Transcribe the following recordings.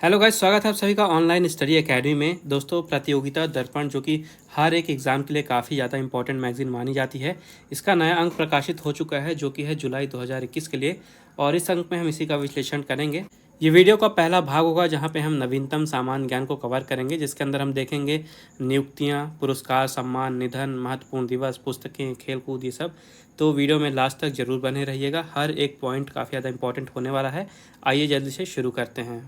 Hello guys, स्वागत है आप सभी का ऑनलाइन स्टडी एकेडमी में। दोस्तों, प्रतियोगिता दर्पण जो कि हर एक एग्ज़ाम के लिए काफ़ी ज़्यादा इंपॉर्टेंट मैगज़ीन मानी जाती है, इसका नया अंक प्रकाशित हो चुका है जो कि है जुलाई 2021 के लिए। और इस अंक में हम इसी का विश्लेषण करेंगे। ये वीडियो का पहला भाग होगा जहाँ पे हम नवीनतम सामान्य ज्ञान को कवर करेंगे, जिसके अंदर हम देखेंगे नियुक्तियाँ, पुरस्कार, सम्मान, निधन, महत्वपूर्ण दिवस, पुस्तकें, खेलकूद, ये सब। तो वीडियो में लास्ट तक जरूर बने रहिएगा, हर एक पॉइंट काफ़ी ज़्यादा इंपॉर्टेंट होने वाला है। आइए जल्दी से शुरू करते हैं।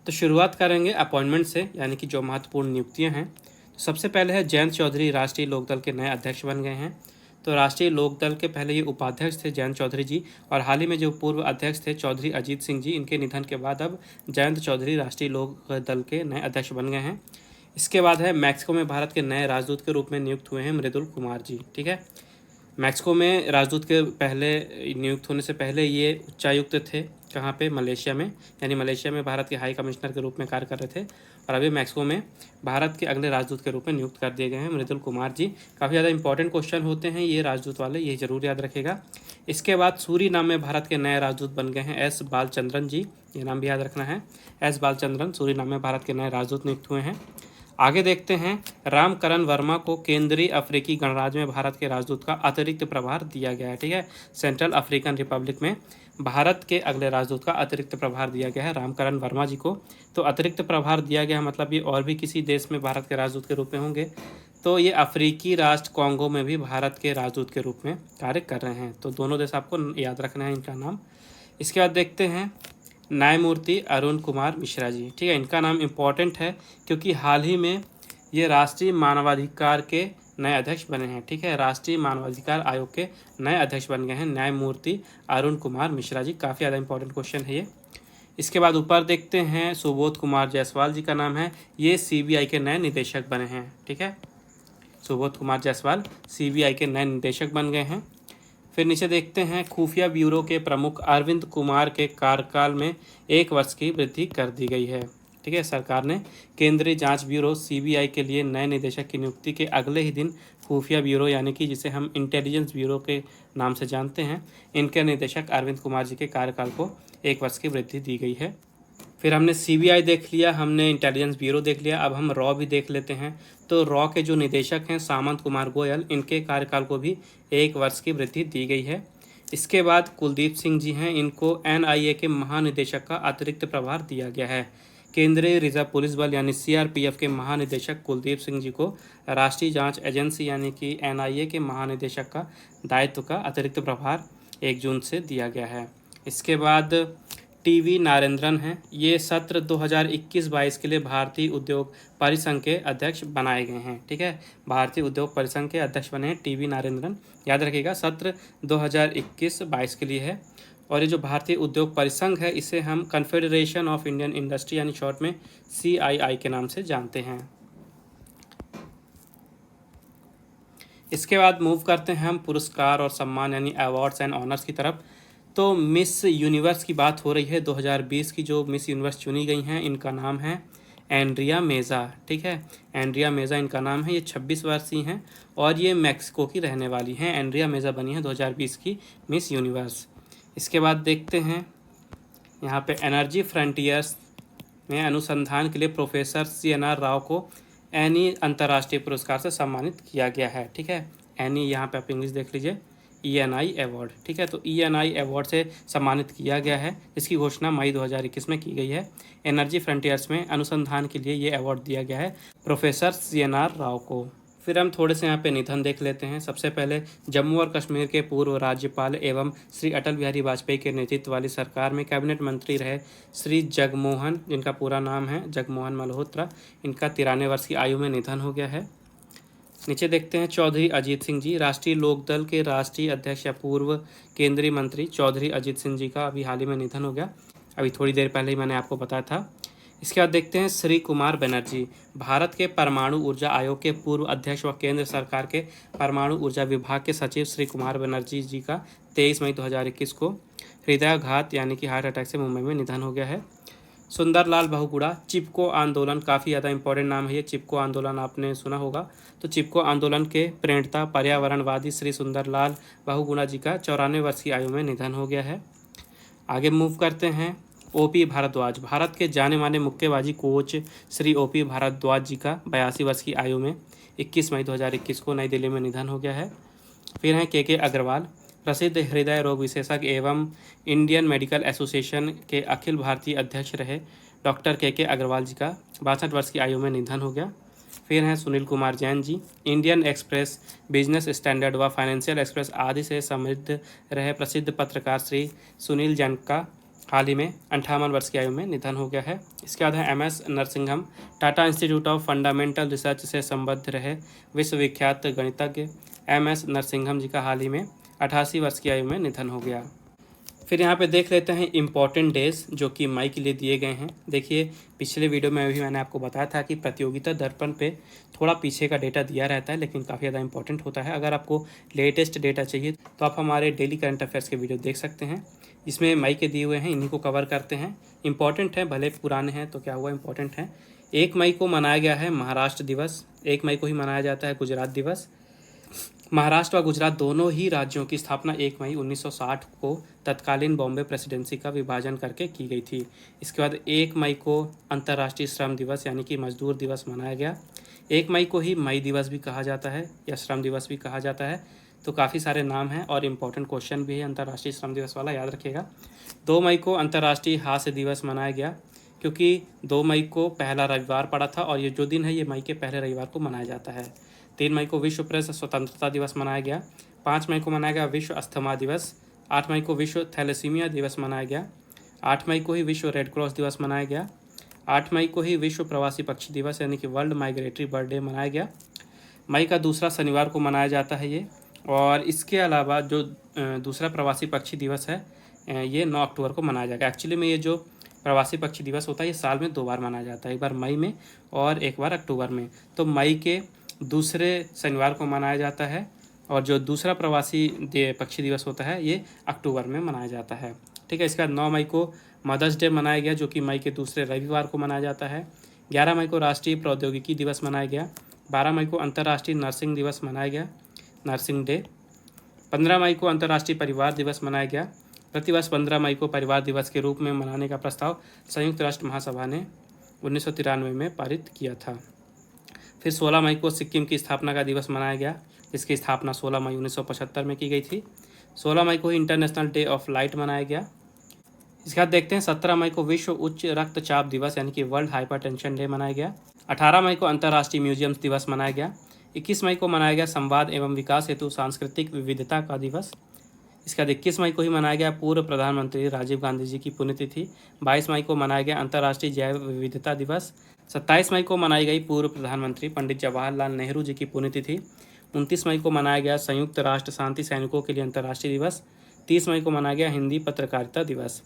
तो शुरुआत करेंगे अपॉइंटमेंट से, यानी कि जो महत्वपूर्ण नियुक्तियां हैं। तो सबसे पहले है जयंत चौधरी राष्ट्रीय लोकदल के नए अध्यक्ष बन गए हैं। तो राष्ट्रीय लोकदल के पहले ये उपाध्यक्ष थे जयंत चौधरी जी, और हाल ही में जो पूर्व अध्यक्ष थे चौधरी अजीत सिंह जी, इनके निधन के बाद अब जयंत चौधरी राष्ट्रीय लोकदल के नए अध्यक्ष बन गए हैं। इसके बाद है मैक्सिको में भारत के नए राजदूत के रूप में नियुक्त हुए हैं मृदुल कुमार जी। ठीक है, मैक्सिको में राजदूत के पहले नियुक्त होने से पहले ये उच्चायुक्त थे, कहाँ पे, मलेशिया में। यानी मलेशिया में भारत के हाई कमिश्नर के रूप में कार्य कर रहे थे, और अभी मैक्सिको में भारत के अगले राजदूत के रूप में नियुक्त कर दिए गए हैं मृदुल कुमार जी। काफ़ी ज़्यादा इंपॉर्टेंट क्वेश्चन होते हैं ये राजदूत वाले, ये जरूर याद रखेगा। इसके बाद सूरीनाम में भारत के नए राजदूत बन गए हैं एस बालचंद्रन जी, ये नाम भी याद रखना है। एस बालचंद्रन सूरीनाम में भारत के नए राजदूत नियुक्त हुए हैं। आगे देखते हैं, रामकरण वर्मा को केंद्रीय अफ्रीकी गणराज्य में भारत के राजदूत का अतिरिक्त प्रभार दिया गया है। ठीक है, सेंट्रल अफ्रीकन रिपब्लिक में भारत के अगले राजदूत का अतिरिक्त प्रभार दिया गया है रामकरण वर्मा जी को। तो अतिरिक्त प्रभार दिया गया मतलब ये और भी किसी देश में भारत के राजदूत के रूप में होंगे। तो ये अफ्रीकी राष्ट्र कॉन्गो में भी भारत के राजदूत के रूप में कार्य कर रहे हैं। तो दोनों देश आपको याद रखना है इनका नाम। इसके बाद देखते हैं न्यायमूर्ति अरुण कुमार मिश्रा जी। ठीक है, इनका नाम इम्पॉर्टेंट है क्योंकि हाल ही में ये राष्ट्रीय मानवाधिकार के नए अध्यक्ष बने हैं। ठीक है, राष्ट्रीय मानवाधिकार आयोग के नए अध्यक्ष बन गए हैं न्यायमूर्ति अरुण कुमार मिश्रा जी। काफ़ी ज़्यादा इंपॉर्टेंट क्वेश्चन है ये। इसके बाद ऊपर देखते हैं, सुबोध कुमार जायसवाल जी का नाम है, ये सीबीआई के नए निदेशक बने हैं। ठीक है, सुबोध कुमार जायसवाल सीबीआई के नए निदेशक बन गए हैं। फिर नीचे देखते हैं, खुफिया ब्यूरो के प्रमुख अरविंद कुमार के कार्यकाल में 1 वर्ष की वृद्धि कर दी गई है। ठीक है, सरकार ने केंद्रीय जांच ब्यूरो सीबीआई के लिए नए निदेशक की नियुक्ति के अगले ही दिन खुफिया ब्यूरो, यानी कि जिसे हम इंटेलिजेंस ब्यूरो के नाम से जानते हैं, इनके निदेशक अरविंद कुमार जी के कार्यकाल को 1 वर्ष की वृद्धि दी गई है। फिर हमने सीबीआई देख लिया, हमने इंटेलिजेंस ब्यूरो देख लिया, अब हम रॉ भी देख लेते हैं। तो रॉ के जो निदेशक हैं सामंत कुमार गोयल, इनके कार्यकाल को भी 1 वर्ष की वृद्धि दी गई है। इसके बाद कुलदीप सिंह जी हैं, इनको एनआईए के महानिदेशक का अतिरिक्त प्रभार दिया गया है। केंद्रीय रिजर्व पुलिस बल यानी सीआरपीएफ के महानिदेशक कुलदीप सिंह जी को राष्ट्रीय जांच एजेंसी यानी कि एनआईए के महानिदेशक का दायित्व का अतिरिक्त प्रभार 1 जून से दिया गया है। इसके बाद टीवी नारेंद्रन हैं, ये सत्र 2021-22 के लिए भारतीय उद्योग परिसंघ के अध्यक्ष बनाए गए हैं। ठीक है, भारतीय उद्योग परिसंघ के अध्यक्ष बने हैं टीवी नारेंद्रन। याद रखिएगा, सत्र 2021-22 के लिए है। और ये जो भारतीय उद्योग परिसंघ है, इसे हम कन्फेडरेशन ऑफ इंडियन इंडस्ट्री यानी शॉर्ट में CII के नाम से जानते हैं। इसके बाद मूव करते हैं हम पुरस्कार और सम्मान यानी अवार्ड्स एंड ऑनर्स की तरफ। तो मिस यूनिवर्स की बात हो रही है। 2020 की जो मिस यूनिवर्स चुनी गई हैं, इनका नाम है एंड्रिया मेज़ा। ठीक है, एंड्रिया मेज़ा इनका नाम है। ये 26 वर्षीय हैं और ये मैक्सिको की रहने वाली हैं। एंड्रिया मेज़ा बनी है 2020 की मिस यूनिवर्स। इसके बाद देखते हैं, यहाँ पे एनर्जी फ्रंटियर्स में अनुसंधान के लिए प्रोफेसर CNR राव को एनी अंतर्राष्ट्रीय पुरस्कार से सम्मानित किया गया है। ठीक है, एनी यहाँ पे आप इंग्लिश देख लीजिए, ENI अवार्ड। ठीक है, तो ENI अवार्ड से सम्मानित किया गया है, जिसकी घोषणा मई 2021 में की गई है। एनर्जी फ्रंटियर्स में अनुसंधान के लिए ये अवार्ड दिया गया है प्रोफेसर CNR राव को। फिर हम थोड़े से यहाँ पे निधन देख लेते हैं। सबसे पहले जम्मू और कश्मीर के पूर्व राज्यपाल एवं श्री अटल बिहारी वाजपेयी के नेतृत्व वाली सरकार में कैबिनेट मंत्री रहे श्री जगमोहन, जिनका पूरा नाम है जगमोहन मल्होत्रा, इनका 93 वर्ष की आयु में निधन हो गया है। नीचे देखते हैं, चौधरी अजीत सिंह जी राष्ट्रीय लोकदल के राष्ट्रीय अध्यक्ष या पूर्व केंद्रीय मंत्री चौधरी अजीत सिंह जी का अभी हाल ही में निधन हो गया, अभी थोड़ी देर पहले ही मैंने आपको बताया था। इसके बाद देखते हैं, श्री कुमार बनर्जी भारत के परमाणु ऊर्जा आयोग के पूर्व अध्यक्ष व केंद्र सरकार के परमाणु ऊर्जा विभाग के सचिव श्री कुमार बनर्जी जी का 23 मई 2021 को हृदयाघात यानी कि हार्ट अटैक से मुंबई में निधन हो गया है। सुंदरलाल बहुगुणा। चिपको आंदोलन, काफ़ी ज़्यादा इंपॉर्टेंट नाम है ये, चिपको आंदोलन आपने सुना होगा। तो चिपको आंदोलन के प्रणेता पर्यावरणवादी श्री सुंदरलाल बहुगुणा जी का 94 वर्ष की आयु में निधन हो गया है। आगे मूव करते हैं। ओपी भारद्वाज, भारत के जाने माने मुक्केबाजी कोच श्री ओपी भारद्वाज जी का 82 वर्ष की आयु में 21 मई 2021 को नई दिल्ली में निधन हो गया है। फिर हैं के अग्रवाल, प्रसिद्ध हृदय रोग विशेषज्ञ एवं इंडियन मेडिकल एसोसिएशन के अखिल भारतीय अध्यक्ष रहे डॉक्टर के अग्रवाल जी का 62 वर्ष की आयु में निधन हो गया। फिर हैं Sunil Kumar Jain ji, Indian express, business standard व फाइनेंशियल एक्सप्रेस आदि से समृद्ध रहे प्रसिद्ध पत्रकार श्री सुनील जैन का हाल ही में 58 वर्ष की आयु में निधन हो गया है। इसके बाद है MS Narasimham, Tata Institute of Fundamental Research से संबद्ध रहे विश्वविख्यात गणितज्ञ MS नरसिंघम जी का हाल ही में 88 वर्ष की आयु में निधन हो गया। फिर यहाँ पे देख लेते हैं इम्पॉर्टेंट डेज जो कि मई के लिए दिए गए हैं। देखिए, पिछले वीडियो में भी मैंने आपको बताया था कि प्रतियोगिता दर्पण पे थोड़ा पीछे का डेटा दिया रहता है, लेकिन काफ़ी ज़्यादा इंपॉर्टेंट होता है। अगर आपको लेटेस्ट डेटा चाहिए तो आप हमारे डेली करंट अफेयर्स के वीडियो देख सकते हैं। इसमें मई के दिए हुए हैं, इन्हीं को कवर करते हैं। इंपॉर्टेंट है, भले पुराने हैं तो क्या हुआ, इंपॉर्टेंट है। 1 मई को मनाया गया है महाराष्ट्र दिवस, 1 मई को ही मनाया जाता है गुजरात दिवस। महाराष्ट्र व गुजरात दोनों ही राज्यों की स्थापना 1 मई 1960 को तत्कालीन बॉम्बे प्रेसिडेंसी का विभाजन करके की गई थी। इसके बाद 1 मई को अंतर्राष्ट्रीय श्रम दिवस यानी कि मजदूर दिवस मनाया गया। 1 मई को ही मई दिवस भी कहा जाता है या श्रम दिवस भी कहा जाता है। तो काफ़ी सारे नाम हैं और इम्पोर्टेंट क्वेश्चन भी है अंतर्राष्ट्रीय श्रम दिवस वाला, याद रखिएगा। 2 मई को अंतर्राष्ट्रीय हास्य दिवस मनाया गया क्योंकि 2 मई को पहला रविवार पड़ा था और ये जो दिन है ये मई के पहले रविवार को मनाया जाता है। 3 मई को विश्व प्रेस स्वतंत्रता दिवस मनाया गया। 5 मई को मनाया गया विश्व अस्थमा दिवस। 8 मई को विश्व थैलेसीमिया दिवस मनाया गया। 8 मई को ही विश्व रेड क्रॉस दिवस मनाया गया। 8 मई को ही विश्व प्रवासी पक्षी दिवस यानी कि वर्ल्ड माइग्रेटरी बर्ड डे मनाया गया। मई का दूसरा शनिवार को मनाया जाता है ये। और इसके अलावा जो दूसरा प्रवासी पक्षी दिवस है ये 9 अक्टूबर को मनाया जाएगा। एक्चुअली में ये जो प्रवासी पक्षी दिवस होता है ये साल में 2 बार मनाया जाता है, एक बार मई में और एक बार अक्टूबर में। तो मई के दूसरे शनिवार को मनाया जाता है और जो दूसरा प्रवासी पक्षी दिवस होता है ये अक्टूबर में मनाया जाता है। ठीक है। इसके बाद 9 मई को मदर्स डे मनाया गया जो कि मई के दूसरे रविवार को मनाया जाता है। 11 मई को राष्ट्रीय प्रौद्योगिकी दिवस मनाया गया। 12 मई को अंतर्राष्ट्रीय नर्सिंग दिवस मनाया गया, नर्सिंग डे। 15 मई को अंतर्राष्ट्रीय परिवार दिवस मनाया गया। प्रतिवर्ष 15 मई को परिवार दिवस के रूप में मनाने का प्रस्ताव संयुक्त राष्ट्र महासभा ने 1993 में पारित किया था। फिर 16 मई को सिक्किम की स्थापना का दिवस मनाया गया जिसकी स्थापना 16 मई 1975 में की गई थी। 16 मई को ही इंटरनेशनल डे ऑफ लाइट मनाया गया। इसके बाद देखते हैं 17 मई को विश्व उच्च रक्तचाप दिवस यानी कि वर्ल्ड हाइपरटेंशन डे मनाया गया। 18 मई को अंतर्राष्ट्रीय म्यूजियम्स दिवस मनाया गया। 21 मई को मनाया गया संवाद एवं विकास हेतु सांस्कृतिक विविधता का दिवस। इसके बाद 21 मई को ही मनाया गया पूर्व प्रधानमंत्री राजीव गांधी जी की पुण्यतिथि। 22 मई को मनाया गया अंतर्राष्ट्रीय जैव विविधता दिवस। 27 मई को मनाई गई पूर्व प्रधानमंत्री पंडित जवाहरलाल नेहरू जी की पुण्यतिथि। 29 मई को मनाया गया संयुक्त राष्ट्र शांति सैनिकों के लिए अंतर्राष्ट्रीय दिवस। 30 मई को मनाया गया हिंदी पत्रकारिता दिवस।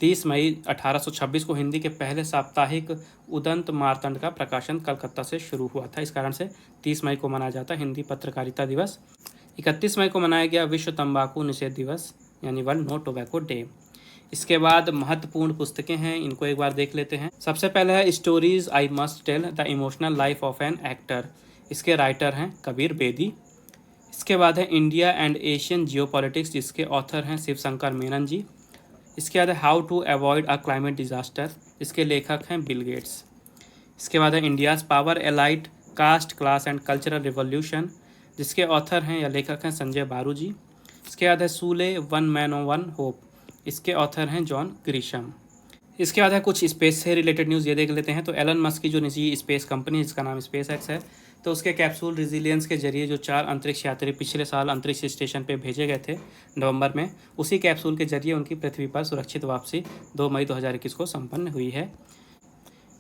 30 मई 1826 को हिंदी के पहले साप्ताहिक उदंत मार्तंड का प्रकाशन कलकत्ता से शुरू हुआ था, इस कारण से 30 मई को मनाया जाता है हिंदी पत्रकारिता दिवस। 31 मई को मनाया गया विश्व तंबाकू निषेध दिवस यानी वर्ल्ड नो टोबैको डे। इसके बाद महत्वपूर्ण पुस्तकें हैं, इनको एक बार देख लेते हैं। सबसे पहले है stories I must tell the emotional life of an actor. इसके राइटर हैं कबीर बेदी। इसके बाद है इंडिया एंड एशियन जियोपॉलिटिक्स जिसके ऑथर हैं शिव शंकर मेनन जी। इसके बाद है how to avoid a climate disaster, इसके लेखक हैं बिल गेट्स। इसके बाद है India's power elite caste class and cultural revolution जिसके ऑथर हैं या लेखक हैं संजय बारू जी। इसके बाद है सूले वन मैन ओ वन होप, इसके ऑथर हैं जॉन ग्रीशम। इसके बाद है कुछ स्पेस से रिलेटेड न्यूज़, ये देख लेते हैं। तो एलन मस्क की जो निजी स्पेस कंपनी है जिसका नाम स्पेस एक्स है, तो उसके कैप्सूल रेजिलियंस के जरिए जो 4 अंतरिक्ष यात्री पिछले साल अंतरिक्ष स्टेशन पे भेजे गए थे नवंबर में, उसी कैप्सूल के जरिए उनकी पृथ्वी पर सुरक्षित वापसी 2 मई 2021 को संपन्न हुई है।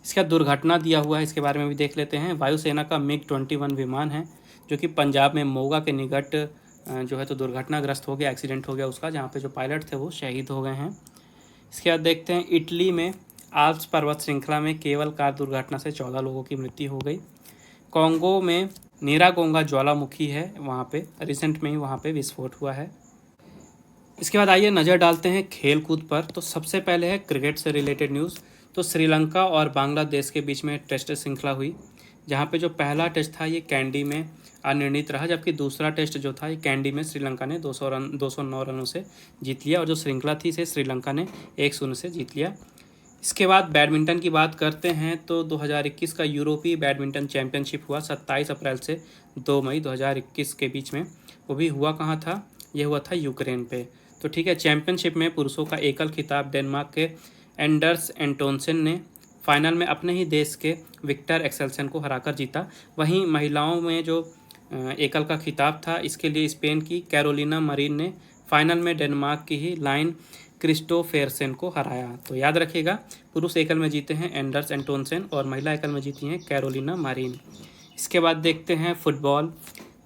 इसका दुर्घटना दिया हुआ है, इसके बारे में भी देख लेते हैं। वायुसेना का MiG-21 विमान है जो कि पंजाब में मोगा के निकट जो है तो दुर्घटनाग्रस्त हो गया, एक्सीडेंट हो गया उसका, जहाँ पे जो पायलट थे वो शहीद हो गए हैं। इसके बाद देखते हैं इटली में आल्प्स पर्वत श्रृंखला में केवल कार दुर्घटना से 14 लोगों की मृत्यु हो गई। कॉन्गो में नीरागोंगा ज्वालामुखी है, वहाँ पे रिसेंट में ही वहाँ पे विस्फोट हुआ है। इसके बाद आइए नज़र डालते हैं खेल कूद पर। तो सबसे पहले है क्रिकेट से रिलेटेड न्यूज़। तो श्रीलंका और बांग्लादेश के बीच में टेस्ट श्रृंखला हुई, जहाँ पे जो पहला टेस्ट था ये कैंडी में अनिर्णीत रहा, जबकि दूसरा टेस्ट जो था ये कैंडी में श्रीलंका ने 209 रनों से जीत लिया और जो श्रृंखला थी इसे श्रीलंका ने 1-0 से जीत लिया। इसके बाद बैडमिंटन की बात करते हैं तो 2021 का यूरोपीय बैडमिंटन चैंपियनशिप हुआ 27 अप्रैल से 2 मई 2021 के बीच में। वो भी हुआ कहाँ था? ये हुआ था यूक्रेन पे। तो ठीक है, चैंपियनशिप में पुरुषों का एकल खिताब डेनमार्क के एंडर्स एंटोनसेन ने फाइनल में अपने ही देश के विक्टर एक्सेल्सन को हराकर जीता। वहीं महिलाओं में जो एकल का खिताब था इसके लिए स्पेन की कैरोलिना मरीन ने फाइनल में डेनमार्क की ही लाइन क्रिस्टोफेरसेन को हराया। तो याद रखिएगा, पुरुष एकल में जीते हैं एंडर्स एंटोनसेन और महिला एकल में जीती हैं कैरोलिना मरीन। इसके बाद देखते हैं फुटबॉल।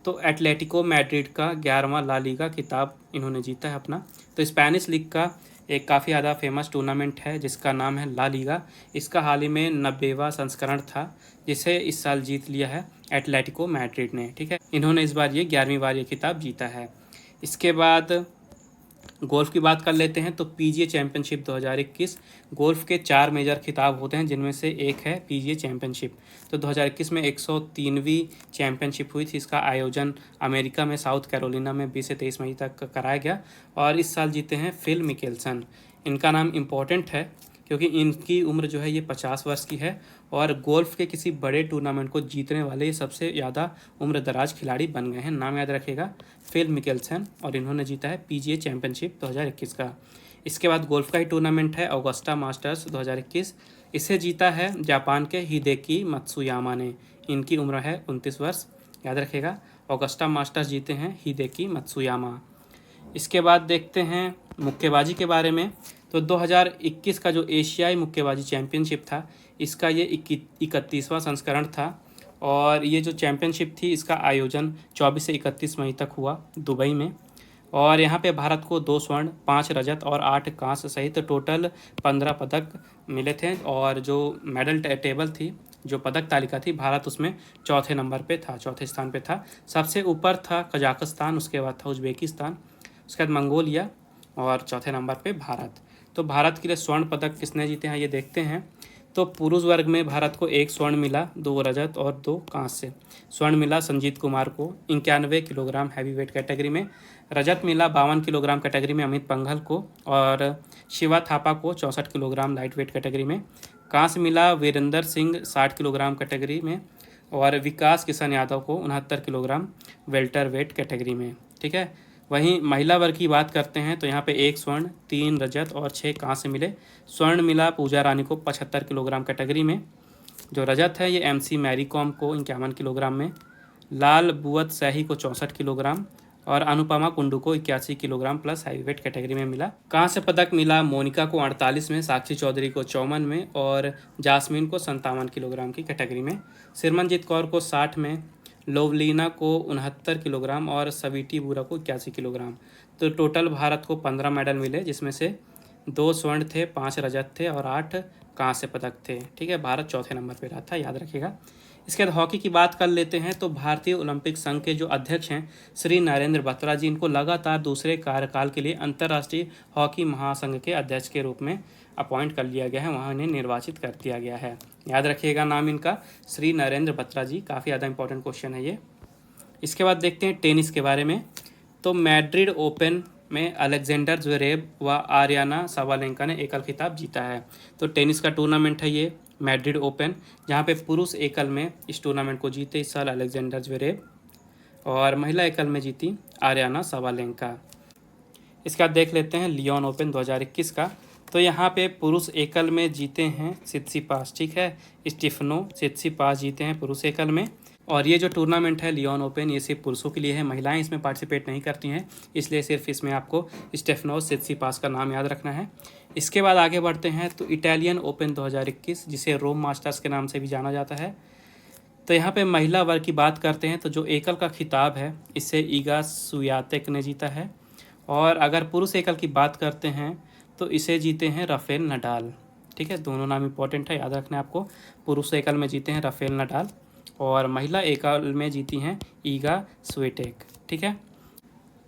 तो एटलेटिको मैड्रिड का 11वां ला लीगा खिताब इन्होंने जीता है अपना। तो स्पेनिश लीग का एक काफ़ी ज़्यादा फेमस टूर्नामेंट है जिसका नाम है ला लीगा। इसका हाल ही में 90वां संस्करण था जिसे इस साल जीत लिया है एटलेटिको मैड्रिड ने। ठीक है, इन्होंने इस बार ये 11वीं बार ये खिताब जीता है। इसके बाद गोल्फ की बात कर लेते हैं। तो पीजीए चैंपियनशिप 2021 गोल्फ के 4 मेजर खिताब होते हैं जिनमें से एक है पीजीए चैंपियनशिप। तो 2021 में 103वीं चैंपियनशिप हुई थी। इसका आयोजन अमेरिका में साउथ कैरोलिना में 20 से 23 मई तक कराया गया और इस साल जीते हैं फिल मिकेल्सन। इनका नाम इम्पोर्टेंट है क्योंकि इनकी उम्र जो है ये 50 वर्ष की है और गोल्फ के किसी बड़े टूर्नामेंट को जीतने वाले ये सबसे ज़्यादा उम्र दराज खिलाड़ी बन गए हैं। नाम याद रखिएगा, फिल मिकेल्सन, और इन्होंने जीता है पीजीए चैंपियनशिप 2021 का। इसके बाद गोल्फ का ही टूर्नामेंट है ऑगस्टा मास्टर्स 2021। इसे जीता है जापान के हिदेकी मत्सुयामा ने। इनकी उम्र है 29 वर्ष। याद रखिएगा, ऑगस्टा मास्टर्स जीते हैं हिदेकी मत्सुयामा। इसके बाद देखते हैं मुक्केबाजी के बारे में। तो 2021 का जो एशियाई मुक्केबाजी चैंपियनशिप था इसका ये 31वां संस्करण था और ये जो चैंपियनशिप थी इसका आयोजन 24 से 31 मई तक हुआ दुबई में। और यहाँ पे भारत को 2 स्वर्ण, 5 रजत और 8 कांस्य सहित टोटल 15 पदक मिले थे। और जो मेडल टेबल थी, जो पदक तालिका थी, भारत उसमें चौथे नंबर पे था, चौथे स्थान पे था। सबसे ऊपर था कजाकिस्तान, उसके बाद था उज्बेकिस्तान, उसके बाद मंगोलिया और चौथे नंबर पे भारत। तो भारत के लिए स्वर्ण पदक किसने जीते हैं ये देखते हैं। तो पुरुष वर्ग में भारत को 1 स्वर्ण मिला, 2 रजत और 2 कांस्य। स्वर्ण मिला संजीत कुमार को 91 किलोग्राम हैवी वेट कैटेगरी में, रजत मिला 52 किलोग्राम कैटेगरी में अमित पंघल को और शिवा थापा को 64 किलोग्राम लाइट वेट कैटेगरी में, कांस्य मिला वीरेंद्र सिंह 60 किलोग्राम कैटेगरी में और विकास किशन यादव को 69 किलोग्राम वेल्टर वेट कैटेगरी में। ठीक है, वहीं महिला वर्ग की बात करते हैं तो यहाँ पे 1 स्वर्ण, 3 रजत और 6 कांस्य मिले। स्वर्ण मिला पूजा रानी को 75 किलोग्राम कैटेगरी में, जो रजत है ये MC मैरी कॉम को 51 किलोग्राम में, लाल बुअत सैही को 64 किलोग्राम और अनुपमा कुंडू को 81 kilogram plus heavy weight category में मिला। कांस्य पदक मिला मोनिका को 48 में, साक्षी चौधरी को 54 में और जासमीन को 57 किलोग्राम की कैटेगरी में, सिमरनजीत कौर को 60 में, लोवलीना को 69 किलोग्राम और सवीटी बुरा को 81 किलोग्राम। तो टोटल भारत को 15 मेडल मिले जिसमें से 2 स्वर्ण थे, 5 रजत थे और 8 कांस्य पदक थे। ठीक है, भारत चौथे नंबर पर रहा था, याद रखिएगा। इसके बाद हॉकी की बात कर लेते हैं। तो भारतीय ओलंपिक संघ के जो अध्यक्ष हैं श्री नरेंद्र बत्रा जी, इनको लगातार दूसरे कार्यकाल के लिए अंतर्राष्ट्रीय हॉकी महासंघ के अध्यक्ष के रूप में अपॉइंट कर लिया गया है, वहाँ इन्हें निर्वाचित कर दिया गया है। याद रखिएगा नाम इनका, श्री नरेंद्र बत्रा जी। काफ़ी ज़्यादा इंपॉर्टेंट क्वेश्चन है ये। इसके बाद देखते हैं टेनिस के बारे में। तो मैड्रिड ओपन में अलेक्जेंडर ज्वेरेव व आर्याना साबालेंका ने एकल खिताब जीता है। तो टेनिस का टूर्नामेंट है ये मैड्रिड ओपन, जहाँ पे पुरुष एकल में इस टूर्नामेंट को जीते इस साल अलेक्जेंडर ज्वेरेव और महिला एकल में जीती आर्याना साबालेंका। इसके बाद देख लेते हैं लियोन ओपन 2021 का। तो यहाँ पे पुरुष एकल में जीते हैं सित्सिपास। ठीक है, स्टीफनो सित्सिपास जीते हैं पुरुष एकल में। और ये जो टूर्नामेंट है लियोन ओपन, ये सिर्फ पुरुषों के लिए है, महिलाएं इसमें पार्टिसिपेट नहीं करती हैं, इसलिए सिर्फ इसमें आपको स्टेफनोस सित्सिपास का नाम याद रखना है। इसके बाद आगे बढ़ते हैं। तो इटालियन ओपन 2021, जिसे रोम मास्टर्स के नाम से भी जाना जाता है। तो यहाँ पे महिला वर्ग की बात करते हैं तो जो एकल का खिताब है इसे ईगा स्वियातेक ने जीता है। और अगर पुरुष एकल की बात करते हैं तो इसे जीते हैं राफेल नडाल। ठीक है, दोनों नाम इंपॉर्टेंट है, याद रखना है आपको। पुरुष एकल में जीते हैं राफेल नडाल और महिला एकल में जीती हैं ईगा स्वियातेक। ठीक है,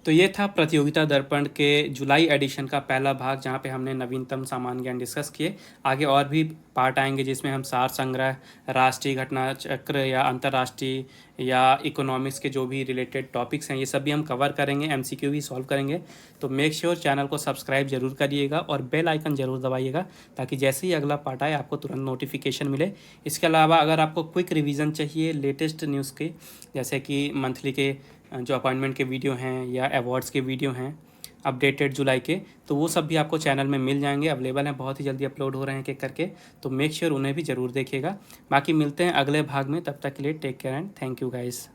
तो ये था प्रतियोगिता दर्पण के जुलाई एडिशन का पहला भाग, जहाँ पे हमने नवीनतम सामान्य ज्ञान डिस्कस किए। आगे और भी पार्ट आएंगे जिसमें हम सार संग्रह, राष्ट्रीय घटना चक्र या अंतर्राष्ट्रीय या इकोनॉमिक्स के जो भी रिलेटेड टॉपिक्स हैं ये सब भी हम कवर करेंगे, एमसीक्यू भी सॉल्व करेंगे। तो मेक श्योर चैनल को सब्सक्राइब जरूर करिएगा और बेल आइकन जरूर दबाइएगा, ताकि जैसे ही अगला पार्ट आए आपको तुरंत नोटिफिकेशन मिले। इसके अलावा अगर आपको क्विक रिवीजन चाहिए लेटेस्ट न्यूज़ के, जैसे कि मंथली के जो अपॉइंटमेंट के वीडियो हैं या अवार्ड्स के वीडियो हैं अपडेटेड जुलाई के, तो वो सब भी आपको चैनल में मिल जाएंगे, अवेलेबल हैं, बहुत ही जल्दी अपलोड हो रहे हैं एक एक करके। तो मेक श्योर उन्हें भी ज़रूर देखिएगा। बाकी मिलते हैं अगले भाग में, तब तक के लिए take care and thank you guys.